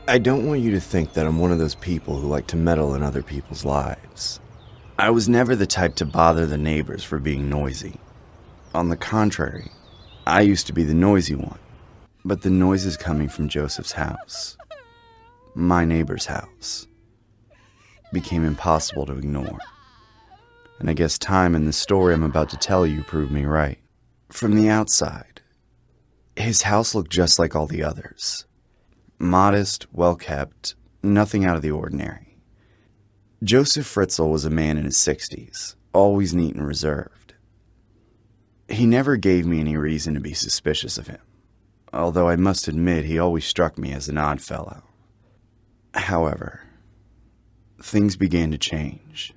I don't want you to think that I'm one of those people who like to meddle in other people's lives. I was never the type to bother the neighbors for being noisy. On the contrary, I used to be the noisy one. But the noises coming from Joseph's house, my neighbor's house, became impossible to ignore. And I guess time and the story I'm about to tell you proved me right. From the outside, his house looked just like all the others. Modest, well-kept, nothing out of the ordinary. Joseph Fritzl was a man in his 60s, always neat and reserved. He never gave me any reason to be suspicious of him, although I must admit he always struck me as an odd fellow. However, things began to change.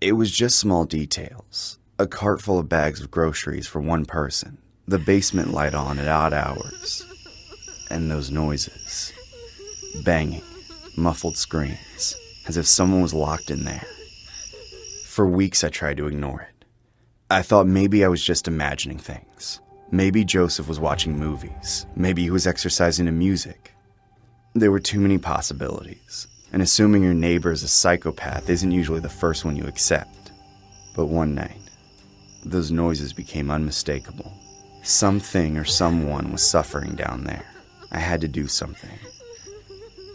It was just small details. A cart full of bags of groceries for one person, the basement light on at odd hours, and those noises. Banging, muffled screams, as if someone was locked in there. For weeks I tried to ignore it. I thought maybe I was just imagining things. Maybe Joseph was watching movies. Maybe he was exercising to music. There were too many possibilities, and assuming your neighbor is a psychopath isn't usually the first one you accept. But one night, those noises became unmistakable. Something or someone was suffering down there. I had to do something.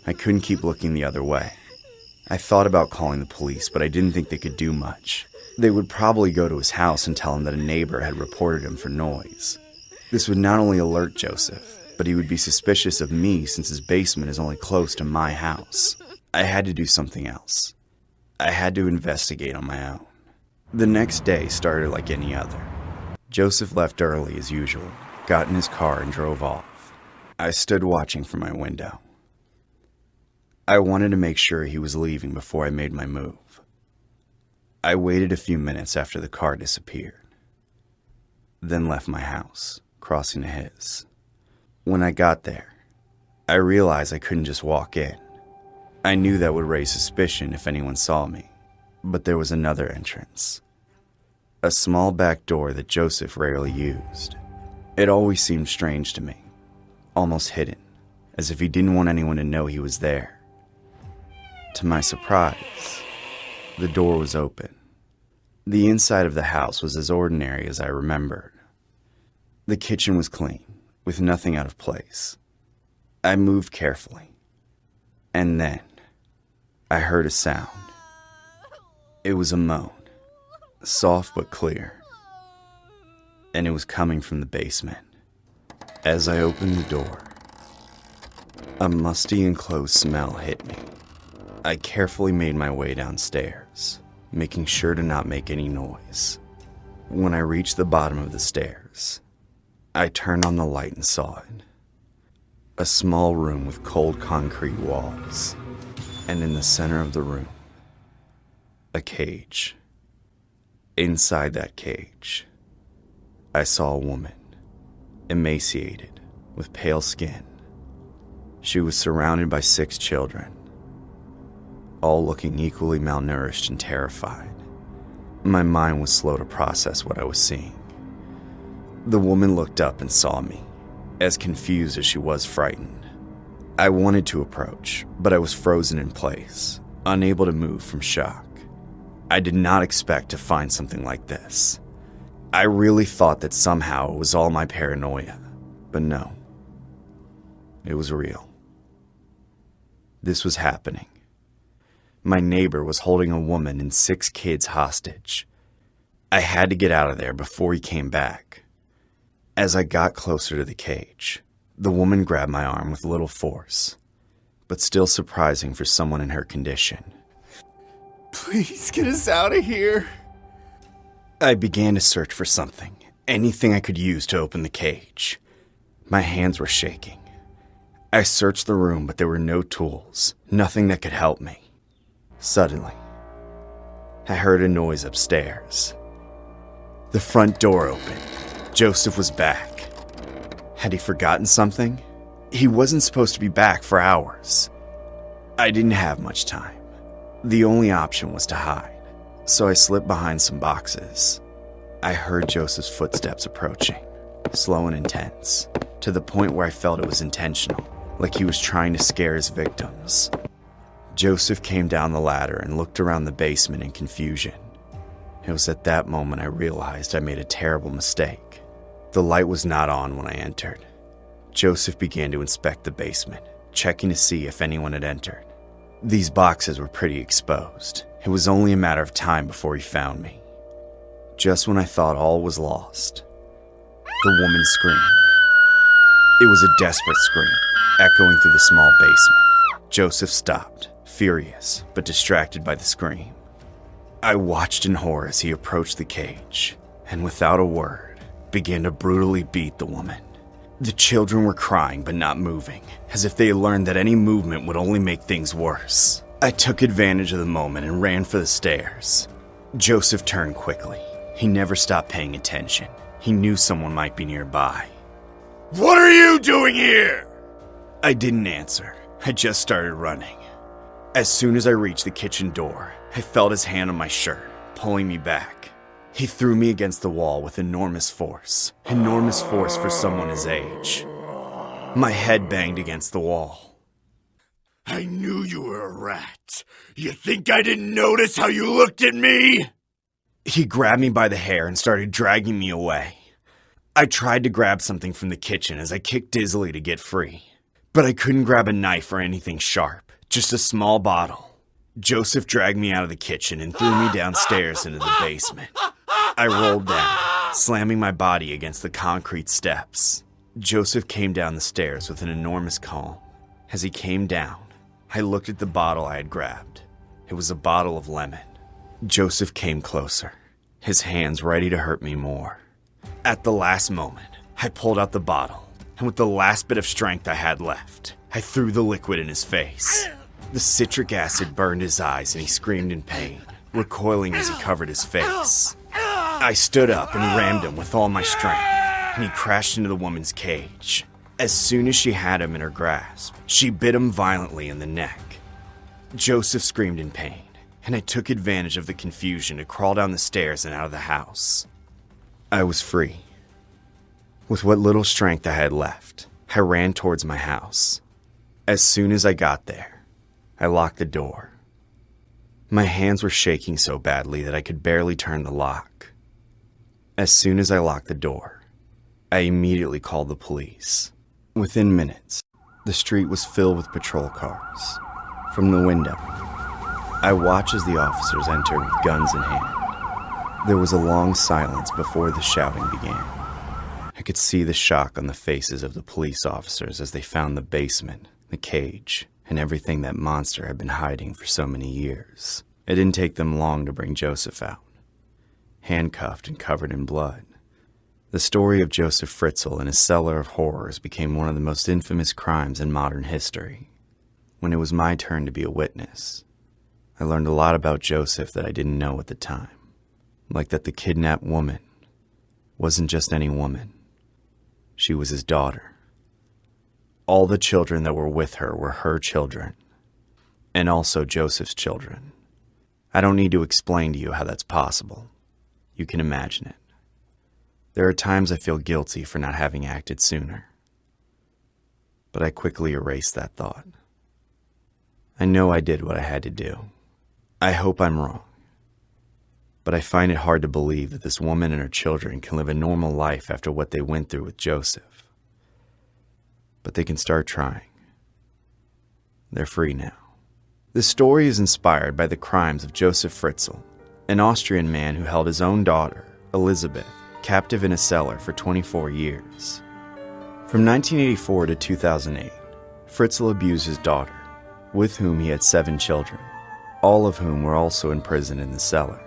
I couldn't keep looking the other way. I thought about calling the police, but I didn't think they could do much. They would probably go to his house and tell him that a neighbor had reported him for noise. This would not only alert Joseph, but he would be suspicious of me since his basement is only close to my house. I had to do something else. I had to investigate on my own. The next day started like any other. Joseph left early as usual, got in his car and drove off. I stood watching from my window. I wanted to make sure he was leaving before I made my move. I waited a few minutes after the car disappeared, then left my house, crossing to his. When I got there, I realized I couldn't just walk in. I knew that would raise suspicion if anyone saw me, but there was another entrance. A small back door that Joseph rarely used. It always seemed strange to me, almost hidden, as if he didn't want anyone to know he was there. To my surprise, the door was open. The inside of the house was as ordinary as I remembered. The kitchen was clean, with nothing out of place. I moved carefully, and then I heard a sound. It was a moan, soft but clear, and it was coming from the basement. As I opened the door, a musty enclosed smell hit me. I carefully made my way downstairs, making sure to not make any noise. When I reached the bottom of the stairs, I turned on the light and saw it. A small room with cold concrete walls, and in the center of the room, a cage. Inside that cage, I saw a woman, emaciated, with pale skin. She was surrounded by 6 children, all looking equally malnourished and terrified. My mind was slow to process what I was seeing. The woman looked up and saw me, as confused as she was frightened. I wanted to approach, but I was frozen in place, unable to move from shock. I did not expect to find something like this. I really thought that somehow it was all my paranoia, but no. It was real. This was happening. My neighbor was holding a woman and 6 kids hostage. I had to get out of there before he came back. As I got closer to the cage, the woman grabbed my arm with little force, but still surprising for someone in her condition. "Please get us out of here." I began to search for something, anything I could use to open the cage. My hands were shaking. I searched the room, but there were no tools, nothing that could help me. Suddenly, I heard a noise upstairs. The front door opened. Joseph was back. Had he forgotten something? He wasn't supposed to be back for hours. I didn't have much time. The only option was to hide, so I slipped behind some boxes. I heard Joseph's footsteps approaching, slow and intense, to the point where I felt it was intentional. like he was trying to scare his victims. Joseph came down the ladder and looked around the basement in confusion. It was at that moment I realized I made a terrible mistake. The light was not on when I entered. Joseph began to inspect the basement, checking to see if anyone had entered. These boxes were pretty exposed. It was only a matter of time before he found me. Just when I thought all was lost, the woman screamed. It was a desperate scream, echoing through the small basement. Joseph stopped, furious, but distracted by the scream. I watched in horror as he approached the cage, and without a word, began to brutally beat the woman. The children were crying but not moving, as if they had learned that any movement would only make things worse. I took advantage of the moment and ran for the stairs. Joseph turned quickly. He never stopped paying attention. He knew someone might be nearby. "What are you doing here?" I didn't answer. I just started running. As soon as I reached the kitchen door, I felt his hand on my shirt, pulling me back. He threw me against the wall with enormous force for someone his age. My head banged against the wall. "I knew you were a rat. You think I didn't notice how you looked at me?" He grabbed me by the hair and started dragging me away. I tried to grab something from the kitchen as I kicked dizzily to get free, but I couldn't grab a knife or anything sharp, just a small bottle. Joseph dragged me out of the kitchen and threw me downstairs into the basement. I rolled down, slamming my body against the concrete steps. Joseph came down the stairs with an enormous calm. As he came down, I looked at the bottle I had grabbed. It was a bottle of lemon. Joseph came closer, his hands ready to hurt me more. At the last moment, I pulled out the bottle, and with the last bit of strength I had left, I threw the liquid in his face. The citric acid burned his eyes and he screamed in pain, recoiling as he covered his face. I stood up and rammed him with all my strength, and he crashed into the woman's cage. As soon as she had him in her grasp, she bit him violently in the neck. Joseph screamed in pain, and I took advantage of the confusion to crawl down the stairs and out of the house. I was free. With what little strength I had left, I ran towards my house. As soon as I got there, I locked the door. My hands were shaking so badly that I could barely turn the lock. As soon as I locked the door, I immediately called the police. Within minutes, the street was filled with patrol cars. From the window, I watched as the officers entered with guns in hand. There was a long silence before the shouting began. I could see the shock on the faces of the police officers as they found the basement, the cage, and everything that monster had been hiding for so many years. It didn't take them long to bring Joseph out, handcuffed and covered in blood. The story of Joseph Fritzl and his cellar of horrors became one of the most infamous crimes in modern history. When it was my turn to be a witness, I learned a lot about Joseph that I didn't know at the time. Like that the kidnapped woman wasn't just any woman. She was his daughter. All the children that were with her were her children, and also Joseph's children. I don't need to explain to you how that's possible. You can imagine it. There are times I feel guilty for not having acted sooner, but I quickly erased that thought. I know I did what I had to do. I hope I'm wrong. But I find it hard to believe that this woman and her children can live a normal life after what they went through with Joseph. But they can start trying. They're free now. This story is inspired by the crimes of Joseph Fritzl, an Austrian man who held his own daughter, Elizabeth, captive in a cellar for 24 years. From 1984 to 2008, Fritzl abused his daughter, with whom he had 7 children, all of whom were also imprisoned in the cellar.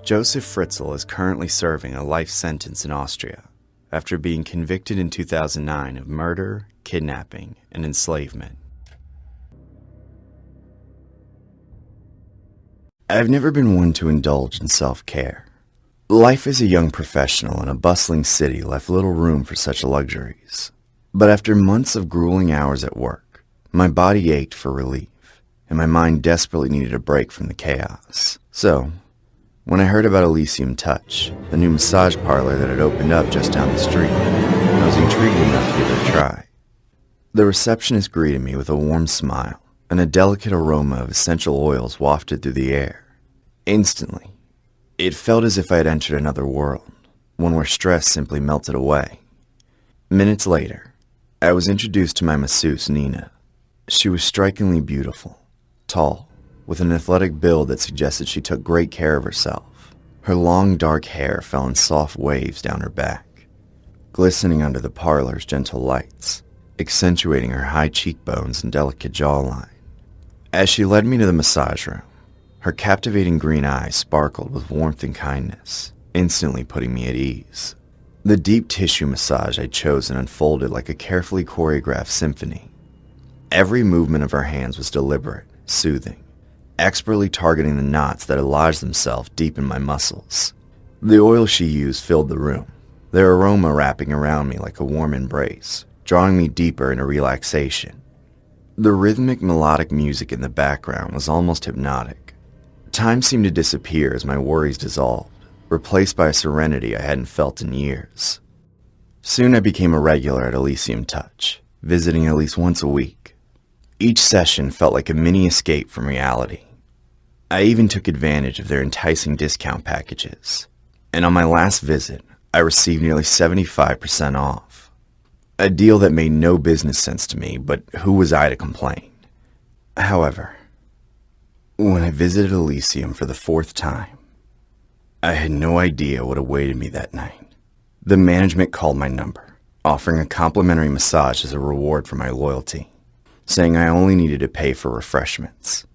Joseph Fritzl is currently serving a life sentence in Austria after being convicted in 2009 of murder, kidnapping, and enslavement. I've never been one to indulge in self-care. Life as a young professional in a bustling city left little room for such luxuries. But after months of grueling hours at work, my body ached for relief, and my mind desperately needed a break from the chaos. So, when I heard about Elysium Touch, the new massage parlor that had opened up just down the street, I was intrigued enough to give it a try. The receptionist greeted me with a warm smile, and a delicate aroma of essential oils wafted through the air. Instantly, it felt as if I had entered another world, one where stress simply melted away. Minutes later, I was introduced to my masseuse, Nina. She was strikingly beautiful, tall, with an athletic build that suggested she took great care of herself. Her long dark hair fell in soft waves down her back, glistening under the parlor's gentle lights, accentuating her high cheekbones and delicate jawline. As she led me to the massage room, her captivating green eyes sparkled with warmth and kindness, instantly putting me at ease. The deep tissue massage I'd chosen unfolded like a carefully choreographed symphony. Every movement of her hands was deliberate, soothing, expertly targeting the knots that had lodged themselves deep in my muscles. The oil she used filled the room, their aroma wrapping around me like a warm embrace, drawing me deeper into relaxation. The rhythmic, melodic music in the background was almost hypnotic. Time seemed to disappear as my worries dissolved, replaced by a serenity I hadn't felt in years. Soon I became a regular at Elysium Touch, visiting at least once a week. Each session felt like a mini escape from reality. I even took advantage of their enticing discount packages, and on my last visit, I received nearly 75% off. A deal that made no business sense to me, but who was I to complain? However, when I visited Elysium for the fourth time, I had no idea what awaited me that night. The management called my number, offering a complimentary massage as a reward for my loyalty, saying I only needed to pay for refreshments.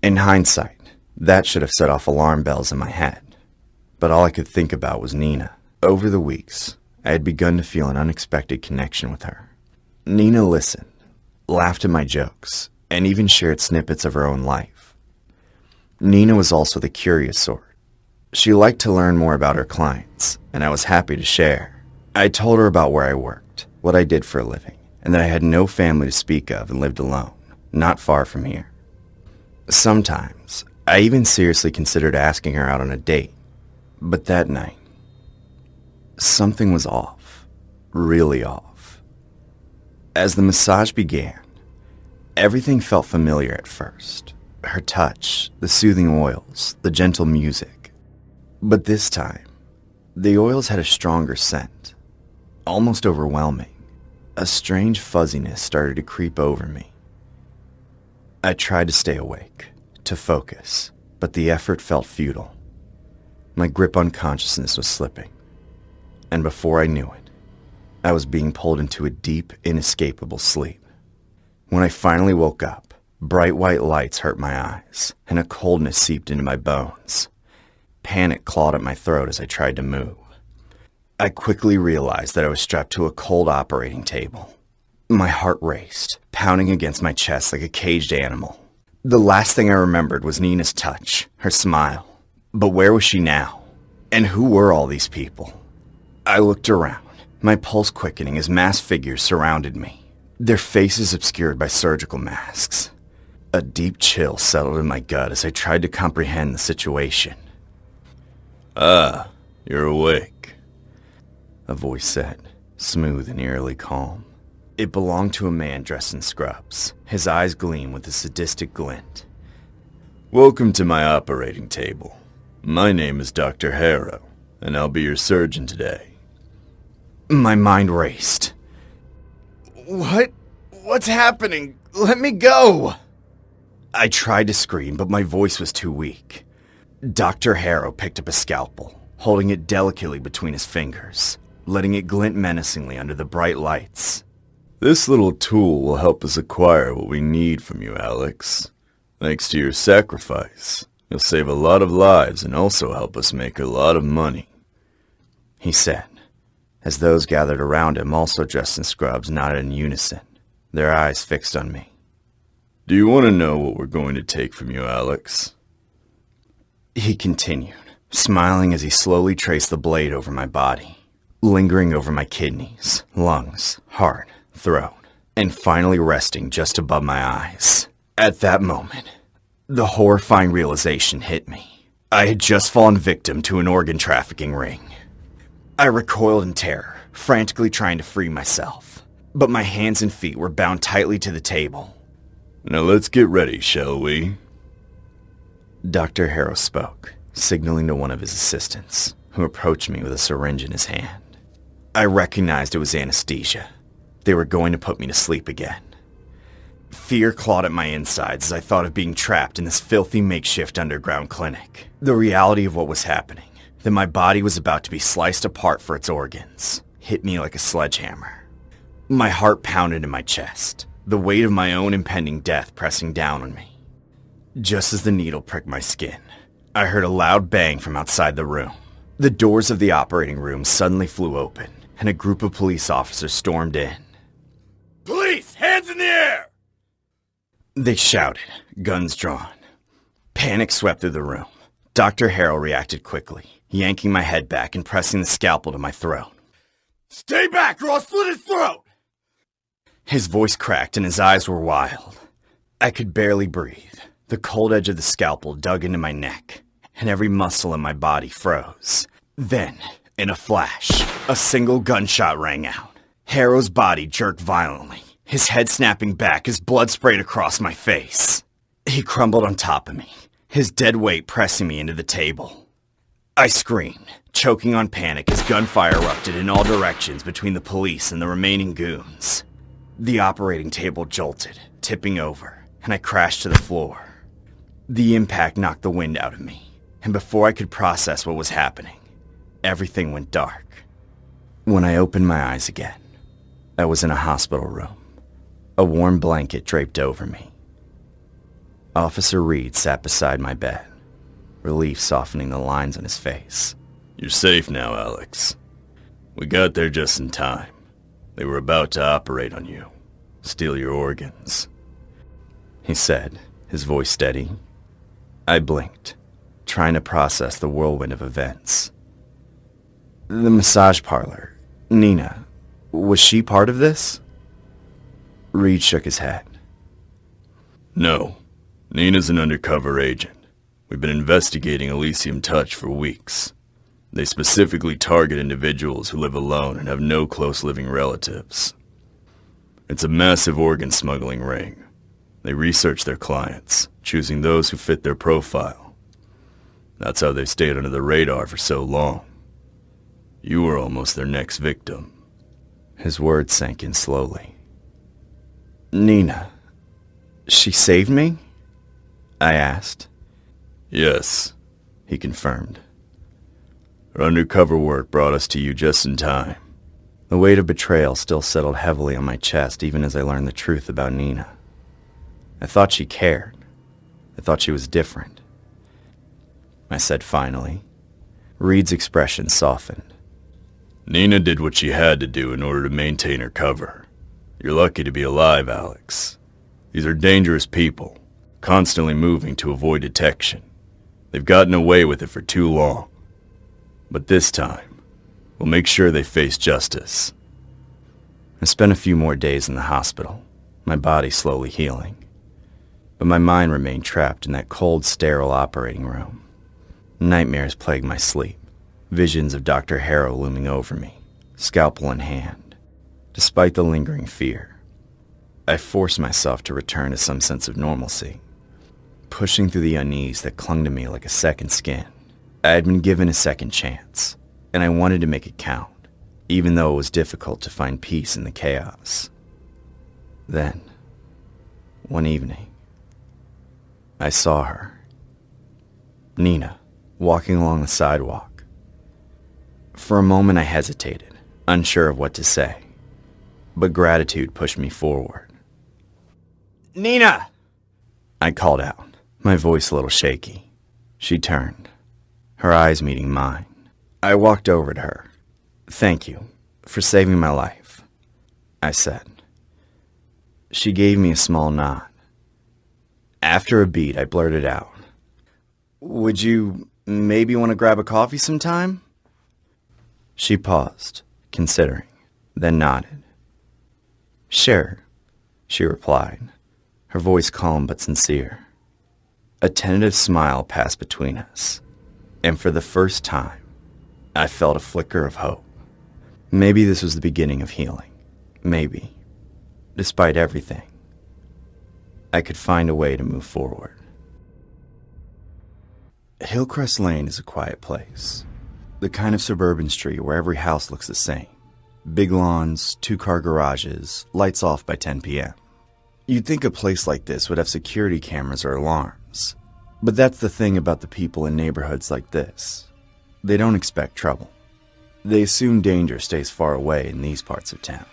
In hindsight, that should have set off alarm bells in my head, but all I could think about was Nina. Over the weeks, I had begun to feel an unexpected connection with her. Nina listened, laughed at my jokes, and even shared snippets of her own life. Nina was also the curious sort. She liked to learn more about her clients, and I was happy to share. I told her about where I worked, what I did for a living, and that I had no family to speak of and lived alone, not far from here. Sometimes, I even seriously considered asking her out on a date, but that night, something was off, really off. As the massage began, everything felt familiar at first. Her touch, the soothing oils, the gentle music. But this time, the oils had a stronger scent, almost overwhelming. A strange fuzziness started to creep over me. I tried to stay awake, to focus, but the effort felt futile. My grip on consciousness was slipping, and before I knew it, I was being pulled into a deep, inescapable sleep. When I finally woke up, bright white lights hurt my eyes, and a coldness seeped into my bones. Panic clawed at my throat as I tried to move. I quickly realized that I was strapped to a cold operating table. My heart raced, pounding against my chest like a caged animal. The last thing I remembered was Nina's touch, her smile. But where was she now? And who were all these people? I looked around, my pulse quickening as masked figures surrounded me, their faces obscured by surgical masks. A deep chill settled in my gut as I tried to comprehend the situation. "Ah, you're awake," a voice said, smooth and eerily calm. It belonged to a man dressed in scrubs, his eyes gleam with a sadistic glint. "Welcome to my operating table. My name is Dr. Harrow, and I'll be your surgeon today." My mind raced. What's happening? Let me go! I tried to scream, but my voice was too weak. Dr. Harrow picked up a scalpel, holding it delicately between his fingers, letting it glint menacingly under the bright lights. "This little tool will help us acquire what we need from you, Alex. Thanks to your sacrifice, you'll save a lot of lives and also help us make a lot of money," he said, as those gathered around him, also dressed in scrubs, nodded in unison, their eyes fixed on me. "Do you want to know what we're going to take from you, Alex?" He continued, smiling as he slowly traced the blade over my body, lingering over my kidneys, lungs, heart, throat, and finally resting just above my eyes. At that moment, the horrifying realization hit me. I had just fallen victim to an organ trafficking ring. I recoiled in terror, frantically trying to free myself. but my hands and feet were bound tightly to the table. Now let's get ready, shall we? Dr. Harrow spoke, signaling to one of his assistants, who approached me with a syringe in his hand. I recognized it was anesthesia. They were going to put me to sleep again. Fear clawed at my insides as I thought of being trapped in this filthy makeshift underground clinic. The reality of what was happening, that my body was about to be sliced apart for its organs, hit me like a sledgehammer. My heart pounded in my chest, the weight of my own impending death pressing down on me. Just as the needle pricked my skin, I heard a loud bang from outside the room. The doors of the operating room suddenly flew open, and a group of police officers stormed in. Police, hands in the air! They shouted, guns drawn. Panic swept through the room. Dr. Harrow reacted quickly, yanking my head back and pressing the scalpel to my throat. Stay back or I'll slit his throat! His voice cracked and his eyes were wild. I could barely breathe. The cold edge of the scalpel dug into my neck, and every muscle in my body froze. Then, in a flash, a single gunshot rang out. Harrow's body jerked violently, his head snapping back as blood sprayed across my face. He crumbled on top of me, his dead weight pressing me into the table. I screamed, choking on panic as gunfire erupted in all directions between the police and the remaining goons. The operating table jolted, tipping over, and I crashed to the floor. The impact knocked the wind out of me, and before I could process what was happening, everything went dark. When I opened my eyes again, I was in a hospital room, a warm blanket draped over me. Officer Reed sat beside my bed, relief softening the lines on his face. You're safe now, Alex. We got there just in time. They were about to operate on you, steal your organs, he said, his voice steady. I blinked, trying to process the whirlwind of events. The massage parlor, Nina, was she part of this? Reed shook his head. No, Nina's an undercover agent. We've been investigating Elysium Touch for weeks. They specifically target individuals who live alone and have no close living relatives. It's a massive organ smuggling ring. They research their clients, choosing those who fit their profile. That's how they've stayed under the radar for so long. You were almost their next victim. His words sank in slowly. Nina, she saved me? I asked. Yes, he confirmed. Her undercover work brought us to you just in time. The weight of betrayal still settled heavily on my chest even as I learned the truth about Nina. I thought she cared. I thought she was different. I said finally. Reed's expression softened. Nina did what she had to do in order to maintain her cover. You're lucky to be alive, Alex. These are dangerous people, constantly moving to avoid detection. They've gotten away with it for too long. But this time, we'll make sure they face justice. I spent a few more days in the hospital, my body slowly healing. But my mind remained trapped in that cold, sterile operating room. Nightmares plagued my sleep, visions of Dr. Harrow looming over me, scalpel in hand. Despite the lingering fear, I forced myself to return to some sense of normalcy, pushing through the unease that clung to me like a second skin. I had been given a second chance, and I wanted to make it count, even though it was difficult to find peace in the chaos. Then, one evening, I saw her, Nina, walking along the sidewalk. For a moment I hesitated, unsure of what to say, but gratitude pushed me forward. Nina! I called out, my voice a little shaky. She turned, her eyes meeting mine. I walked over to her. Thank you for saving my life, I said. She gave me a small nod. After a beat, I blurted out, Would you maybe want to grab a coffee sometime? She paused, considering, then nodded. Sure, she replied, her voice calm but sincere. A tentative smile passed between us, and for the first time, I felt a flicker of hope. Maybe this was the beginning of healing. Maybe. Despite everything, I could find a way to move forward. Hillcrest Lane is a quiet place. The kind of suburban street where every house looks the same. Big lawns, 2-car garages, lights off by 10 p.m. You'd think a place like this would have security cameras or alarms. But that's the thing about the people in neighborhoods like this. They don't expect trouble. They assume danger stays far away in these parts of town,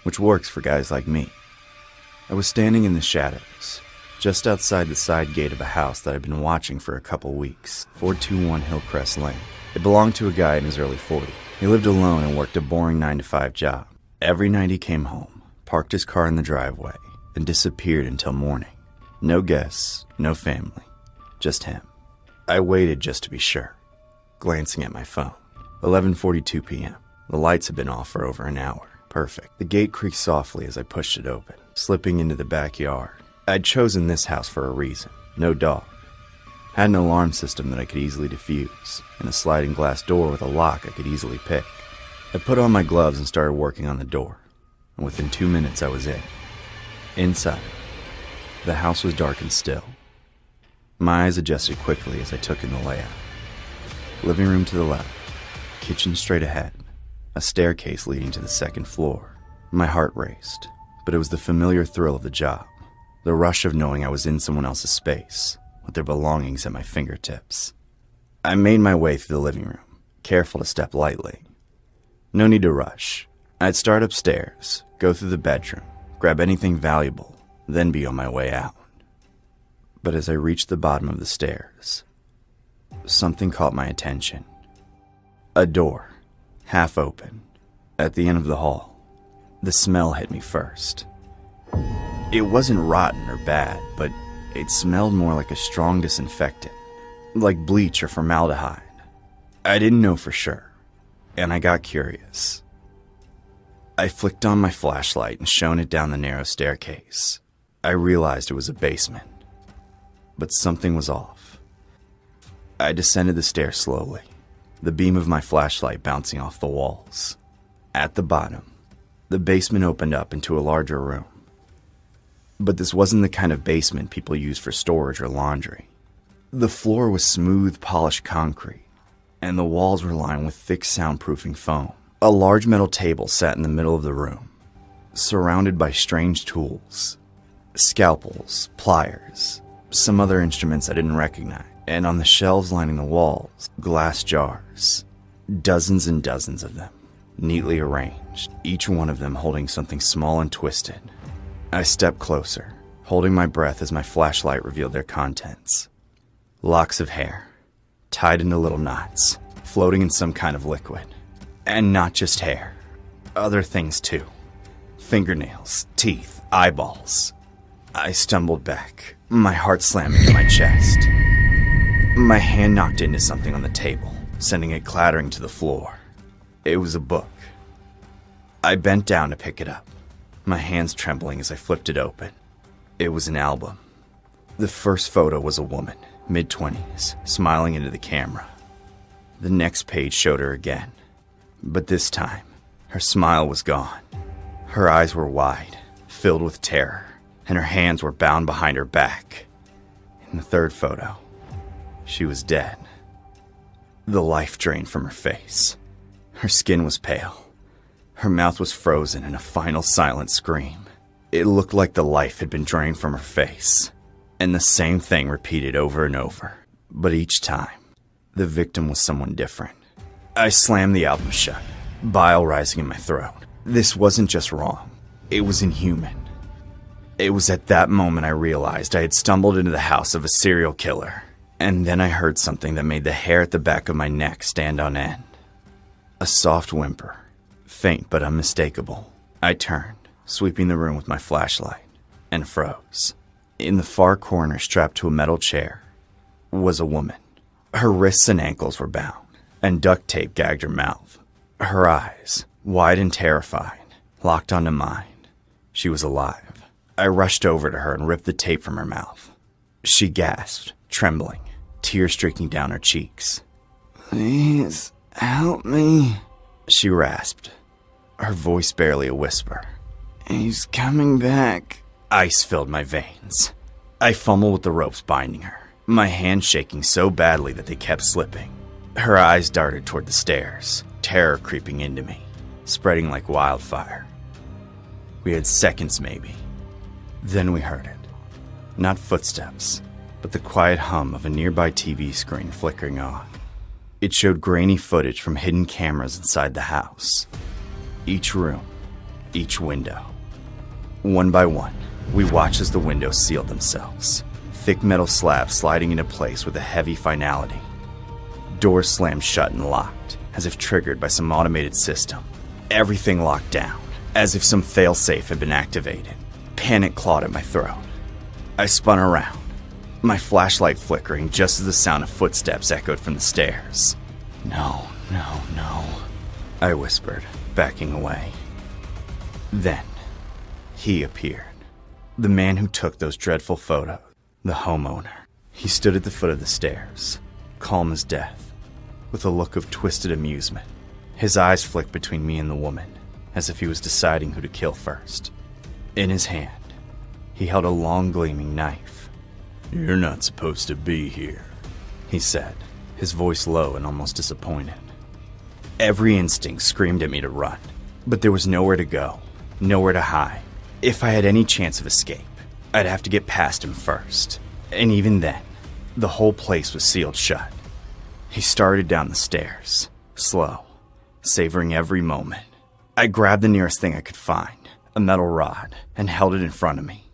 which works for guys like me. I was standing in the shadows, just outside the side gate of a house that I'd been watching for a couple weeks, 421 Hillcrest Lane. It belonged to a guy in his early 40s. He lived alone and worked a boring 9-to-5 job. Every night he came home, parked his car in the driveway, and disappeared until morning. No guests, no family, just him. I waited just to be sure, glancing at my phone. 11:42 p.m. The lights had been off for over an hour. Perfect. The gate creaked softly as I pushed it open, slipping into the backyard. I'd chosen this house for a reason. No dog. Had an alarm system that I could easily defuse, and a sliding glass door with a lock I could easily pick. I put on my gloves and started working on the door, and within 2 minutes I was in. Inside, the house was dark and still. My eyes adjusted quickly as I took in the layout. Living room to the left, kitchen straight ahead, a staircase leading to the second floor. My heart raced, but it was the familiar thrill of the job, the rush of knowing I was in someone else's space, with their belongings at my fingertips. I made my way through the living room, careful to step lightly. No need to rush. I'd start upstairs, go through the bedroom, grab anything valuable, then be on my way out. But as I reached the bottom of the stairs, something caught my attention. A door, half open, at the end of the hall. The smell hit me first. It wasn't rotten or bad, but it smelled more like a strong disinfectant, like bleach or formaldehyde. I didn't know for sure, and I got curious. I flicked on my flashlight and shone it down the narrow staircase. I realized it was a basement, but something was off. I descended the stairs slowly, the beam of my flashlight bouncing off the walls. At the bottom, the basement opened up into a larger room. But this wasn't the kind of basement people use for storage or laundry. The floor was smooth, polished concrete, and the walls were lined with thick soundproofing foam. A large metal table sat in the middle of the room, surrounded by strange tools. Scalpels, pliers, some other instruments I didn't recognize. And on the shelves lining the walls, glass jars. Dozens and dozens of them, neatly arranged, each one of them holding something small and twisted. I stepped closer, holding my breath as my flashlight revealed their contents. Locks of hair, tied into little knots, floating in some kind of liquid. And not just hair, other things too. Fingernails, teeth, eyeballs. I stumbled back, my heart slamming in my chest. My hand knocked into something on the table, sending it clattering to the floor. It was a book. I bent down to pick it up, my hands trembling as I flipped it open. It was an album. The first photo was a woman, mid-20s, smiling into the camera. The next page showed her again, but this time, her smile was gone. Her eyes were wide, filled with terror, and her hands were bound behind her back. In the third photo, she was dead. The life drained from her face. Her skin was pale. Her mouth was frozen in a final silent scream. It looked like the life had been drained from her face. And the same thing repeated over and over. But each time, the victim was someone different. I slammed the album shut, bile rising in my throat. This wasn't just wrong. It was inhuman. It was at that moment I realized I had stumbled into the house of a serial killer. And then I heard something that made the hair at the back of my neck stand on end. A soft whimper, faint but unmistakable. I turned, sweeping the room with my flashlight, and froze. In the far corner, strapped to a metal chair, was a woman. Her wrists and ankles were bound, and duct tape gagged her mouth. Her eyes, wide and terrified, locked onto mine. She was alive. I rushed over to her and ripped the tape from her mouth. She gasped, trembling, tears streaking down her cheeks. "Please, help me," she rasped, her voice barely a whisper. He's coming back. Ice filled my veins. I fumbled with the ropes binding her, my hands shaking so badly that they kept slipping. Her eyes darted toward the stairs, terror creeping into me, spreading like wildfire. We had seconds maybe. Then we heard it. Not footsteps, but the quiet hum of a nearby TV screen flickering on. It showed grainy footage from hidden cameras inside the house. Each room, each window. One by one, we watched as the windows sealed themselves, thick metal slabs sliding into place with a heavy finality. Doors slammed shut and locked, as if triggered by some automated system. Everything locked down, as if some failsafe had been activated. Panic clawed at my throat. I spun around, my flashlight flickering just as the sound of footsteps echoed from the stairs. No, no, no, I whispered, backing away. Then, he appeared. The man who took those dreadful photos. The homeowner. He stood at the foot of the stairs, calm as death, with a look of twisted amusement. His eyes flicked between me and the woman, as if he was deciding who to kill first. In his hand, he held a long gleaming knife. "You're not supposed to be here," he said, his voice low and almost disappointed. Every instinct screamed at me to run, but there was nowhere to go, nowhere to hide. If I had any chance of escape, I'd have to get past him first. And even then, the whole place was sealed shut. He started down the stairs, slow, savoring every moment. I grabbed the nearest thing I could find, a metal rod, and held it in front of me.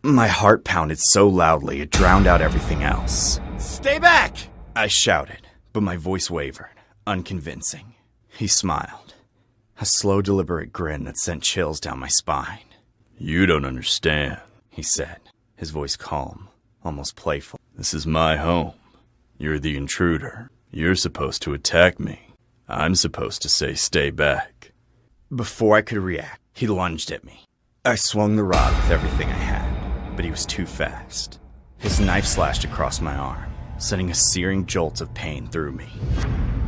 My heart pounded so loudly it drowned out everything else. "Stay back!" I shouted, but my voice wavered, unconvincing. He smiled, a slow, deliberate grin that sent chills down my spine. "You don't understand," he said, his voice calm, almost playful. "This is my home. You're the intruder. You're supposed to attack me. I'm supposed to say stay back." Before I could react, he lunged at me. I swung the rod with everything I had, but he was too fast. His knife slashed across my arm, sending a searing jolt of pain through me.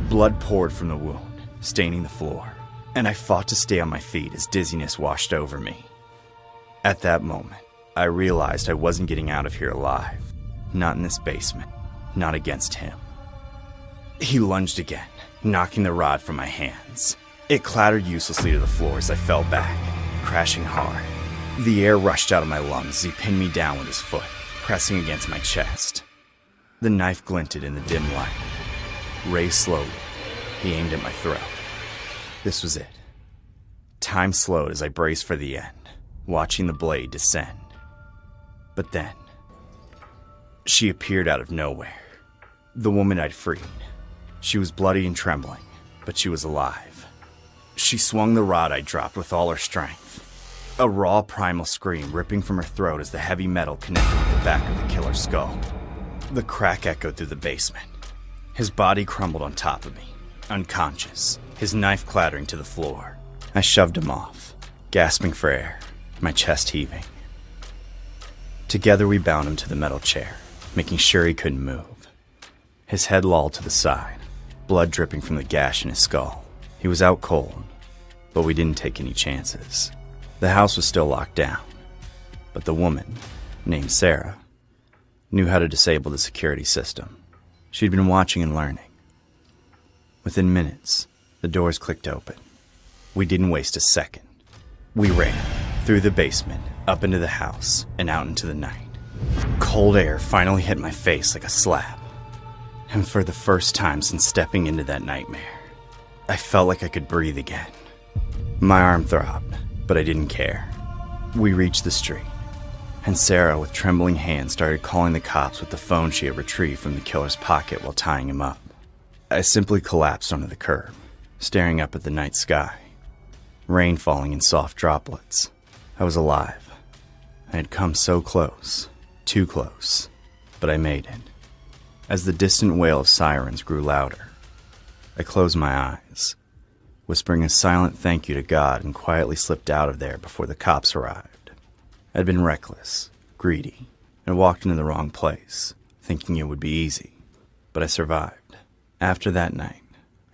Blood poured from the wound, staining the floor, and I fought to stay on my feet as dizziness washed over me. At that moment, I realized I wasn't getting out of here alive. Not in this basement, not against him. He lunged again, knocking the rod from my hands. It clattered uselessly to the floor as I fell back, crashing hard. The air rushed out of my lungs as he pinned me down with his foot, pressing against my chest. The knife glinted in the dim light. Raised slowly, he aimed at my throat. This was it. Time slowed as I braced for the end, watching the blade descend. But then, she appeared out of nowhere. The woman I'd freed. She was bloody and trembling, but she was alive. She swung the rod I dropped with all her strength. A raw, primal scream ripping from her throat as the heavy metal connected with the back of the killer's skull. The crack echoed through the basement. His body crumbled on top of me, unconscious, his knife clattering to the floor. I shoved him off, gasping for air, my chest heaving. Together we bound him to the metal chair, making sure he couldn't move. His head lolled to the side, blood dripping from the gash in his skull. He was out cold, but we didn't take any chances. The house was still locked down, but the woman, named Sarah, knew how to disable the security system. She'd been watching and learning. Within minutes, the doors clicked open. We didn't waste a second. We ran through the basement, up into the house, and out into the night. Cold air finally hit my face like a slap. And for the first time since stepping into that nightmare, I felt like I could breathe again. My arm throbbed, but I didn't care. We reached the street, and Sarah, with trembling hands, started calling the cops with the phone she had retrieved from the killer's pocket while tying him up. I simply collapsed onto the curb, staring up at the night sky. Rain falling in soft droplets. I was alive. I had come so close, too close, but I made it. As the distant wail of sirens grew louder, I closed my eyes, whispering a silent thank you to God, and quietly slipped out of there before the cops arrived. I'd been reckless, greedy, and walked into the wrong place, thinking it would be easy, but I survived. After that night,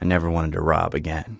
I never wanted to rob again.